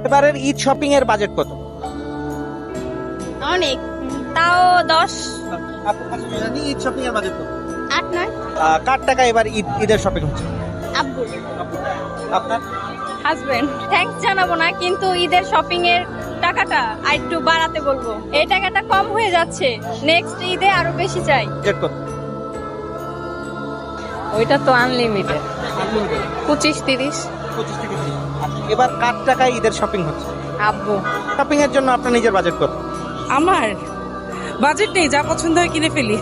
এবারের ঈদ শপিং এর বাজেট কত? অনেক, তাও 10 আপনার কাছে জানি ঈদ শপিং এর বাজেট কত? 8-9। কার টাকা এবার ঈদের শপিং হচ্ছে? আব্বু, আপনার হাজবেন্ড। থ্যাঙ্কস জানাবো না, কিন্তু ঈদের শপিং এর টাকাটা আরেকটু বাড়াতে বলবো। এই টাকাটা কম হয়ে যাচ্ছে, নেক্সট ঈদে আরো বেশি চাই। বাজেট কত? ওইটা তো আনলিমিটেড, 25-30। 25 থেকে 30। এবার কার টাকায় ঈদের শপিং হচ্ছে? আব্বু। শপিং এর জন্য আপনার নিজের বাজেট কত? আমার বাজেট নেই, যা পছন্দ হয় কিনে ফেলি।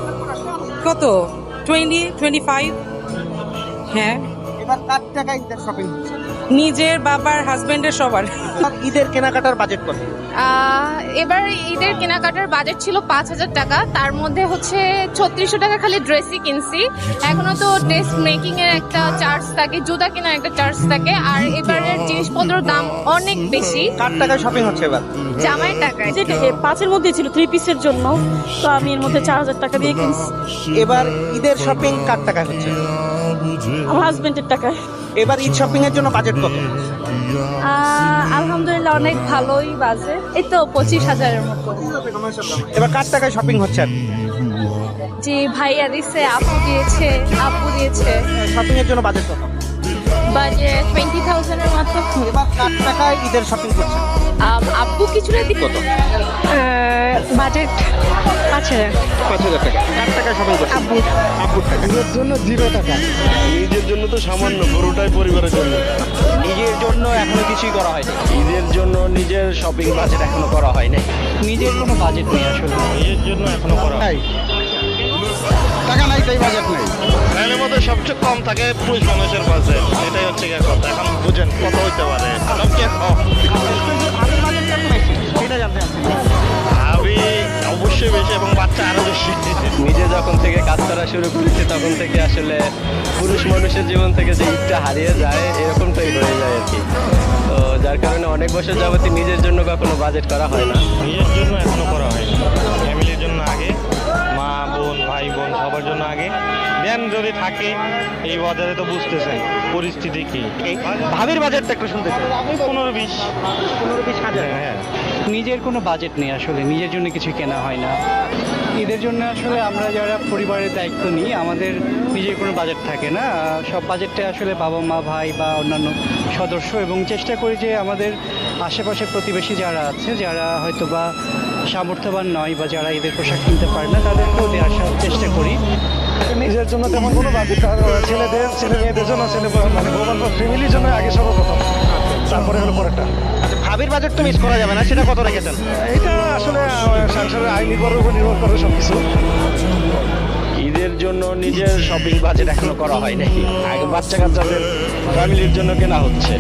কত? 20-25। হ্যাঁ, এবার কার টাকায় ঈদের শপিং হচ্ছে? নিজের, বাবার, হাজবেন্ডের, সবার। আর ঈদের কেনাকাটার বাজেট কত? এবার ঈদের কেনাকাটার বাজেট ছিল 5,000 টাকা, তার মধ্যে হচ্ছে 3600 টাকা খালি ড্রেসই কিনছি। এখনো তো ড্রেস মেকিং এর একটা চার্জ থাকে, জুতা কেনার একটা চার্জ থাকে, আর এবারের জিনিসপত্রের দাম অনেক বেশি। কার টাকায় শপিং হচ্ছে এবার? জামাইয়ের টাকায়। যেটা 5-এর মধ্যে ছিল 3 পিসের জন্য, তো আমি এর মধ্যে 4000 টাকা দিয়ে কিনছি এবার ঈদের শপিং কার টাকায় হচ্ছে? আমার হাজবেন্ডের টাকায়। এবার ঈদ শপিং এর জন্য বাজেট কত? আলহামদুলিল্লাহ অনেক ভালোই বাজে, এই তো 25,000-এর মতো। এবার কার টাকায় শপিং হচ্ছে? জি, ভাইয়া দিচ্ছে, আপু দিয়েছে, আব্বু দিয়েছে। শপিং এর জন্য বাজেট কত? বাজেট 20,000-এর মতো। এবার কার টাকায় ঈদের শপিং করছে? আব্বু কিছুটা দিক কত? বাজেট 5,000। 5,000 টাকা। কার টাকায় শপিং করছে? আব্বুর টাকা। নিজের জন্য 0 টাকা। নিজের জন্য তো সামান্য, পুরোটাই পরিবারের জন্য। নিজের জন্য এখনো কিছুই করা হয়নি। ঈদের জন্য নিজের শপিং বাজেট এখনো করা হয় নাই। নিজের কোনো বাজেট নেই আসলে। নিজের জন্য এখনো করা হয় টাকা নাই, তাই বাজেট নেই। ফ্যানের মধ্যে সবচেয়ে কম থাকে পুরুষ মানুষের বাজেট, এটাই হচ্ছে গিয়ে কথা। এখন বুঝেন কত হইতে পারে সবচেয়ে কম। এটা জানতে চাচ্ছি। আমি অবশ্যই বেশি এবং বাচ্চা আরো বেশি। নিজে যখন থেকে কাজ করা শুরু করেছি তখন থেকে আসলে পুরুষ মানুষের জীবন থেকে যে ঈদটা হারিয়ে যায় এরকমটাই হয়ে যায় আর কি। তো যার কারণে অনেক বছর যাবতীয় নিজের জন্য কখনো বাজেট করা হয় না। নিজের জন্য এখনো করা হয়নি, ফ্যামিলির জন্য আগে, মা বোন ভাই বোন সবার জন্য আগে, দেন যদি থাকে। এই বাজারে তো বুঝতেছেন পরিস্থিতি কি। ভাবির বাজেটটা একটু শুনতে চাই। 15-20 হাজার। হ্যাঁ, নিজের কোনো বাজেট নেই আসলে, নিজের জন্য কিছু কেনা হয় না। ঈদের জন্য আসলে আমরা যারা পরিবারের দায়িত্ব নিই আমাদের নিজের কোনো বাজেট থাকে না। সব বাজেটটা আসলে বাবা মা ভাই বা অন্যান্য সদস্য, এবং চেষ্টা করি যে আমাদের আশেপাশে প্রতিবেশী যারা আছে, যারা হয়তো বা সামর্থ্যবান নয় বা যারা ঈদের পোশাক কিনতে পারে না, তাদেরকেও দেওয়ার চেষ্টা করি। নিজের জন্য তেমন কোনো বাজেট, ছেলেদের ছেলে মেয়েদের জন্য, ছেলে মানে ফ্যামিলির জন্য আগে সর্বপ্রথম, তারপরে হলো পরেরটা। ভাবির বাজেট তো মিস করা যাবে না, সেটা কত রেখেছেন? এটা আসলে সংসারের আয় নির্ভরের উপর নির্ভর করে সবকিছু। ঈদের জন্য নিজের শপিং বাজেট এখনো করা হয় নাকি, আগে বাচ্চা কাচ্চাদের ফ্যামিলির জন্য কেনা হচ্ছে।